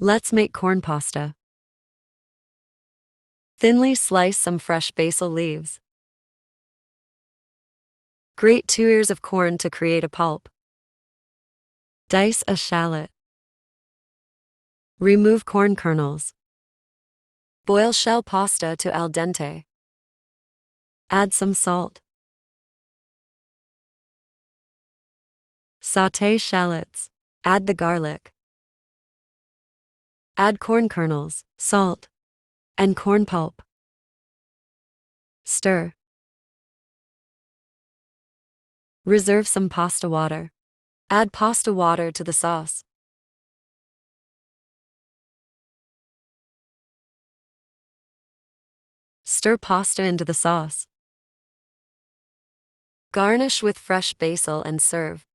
Let's make corn pasta. Thinly slice some fresh basil leaves. Grate 2 ears of corn to create a pulp. Dice a shallot. Remove corn kernels. Boil shell pasta to al dente. Add some salt. Sauté shallots. Add the garlic. Add corn kernels, salt, and corn pulp. Stir. Reserve some pasta water. Add pasta water to the sauce. Stir pasta into the sauce. Garnish with fresh basil and serve.